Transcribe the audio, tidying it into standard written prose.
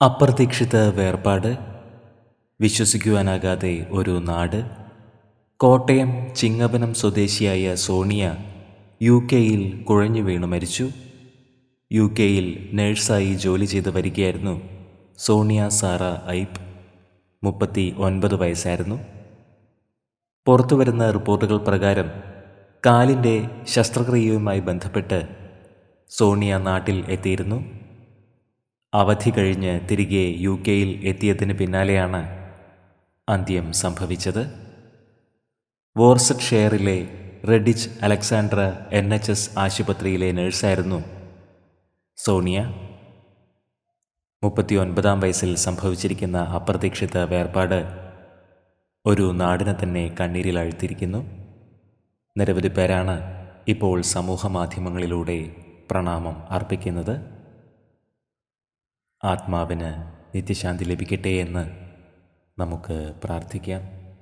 അപ്രതീക്ഷിത വേർപാട്, വിശ്വസിക്കുവാനാകാതെ ഒരു നാട്. കോട്ടയം ചിങ്ങവനം സ്വദേശിയായ സോണിയ UK-യിൽ കുഴഞ്ഞു വീണു മരിച്ചു. UK-യിൽ നഴ്സായി ജോലി ചെയ്ത് വരികയായിരുന്നു സോണിയ സാറ ഐപ്പ്. 39 വയസ്സായിരുന്നു. പുറത്തുവരുന്ന റിപ്പോർട്ടുകൾ പ്രകാരം കാലിൻ്റെ ശസ്ത്രക്രിയയുമായി ബന്ധപ്പെട്ട് സോണിയ നാട്ടിൽ എത്തിയിരുന്നു. അവധി കഴിഞ്ഞ് തിരികെ UK-യിൽ എത്തിയതിന് പിന്നാലെയാണ് അന്ത്യം സംഭവിച്ചത്. വോർസറ്റ്ഷെയറിലെ റെഡിച്ച് അലക്സാൻഡ്ര NHS ആശുപത്രിയിലെ നഴ്സായിരുന്നു സോണിയ. 39-ാം വയസ്സിൽ സംഭവിച്ചിരിക്കുന്ന അപ്രതീക്ഷിത വേർപാട് ഒരു നാടിനെ തന്നെ കണ്ണീരിലാഴ്ത്തിയിരിക്കുന്നു. നിരവധി പേരാണ് ഇപ്പോൾ സമൂഹ മാധ്യമങ്ങളിലൂടെ പ്രണാമം അർപ്പിക്കുന്നത്. ആത്മാവിന് നിത്യശാന്തി ലഭിക്കട്ടെ എന്ന് നമുക്ക് പ്രാർത്ഥിക്കാം.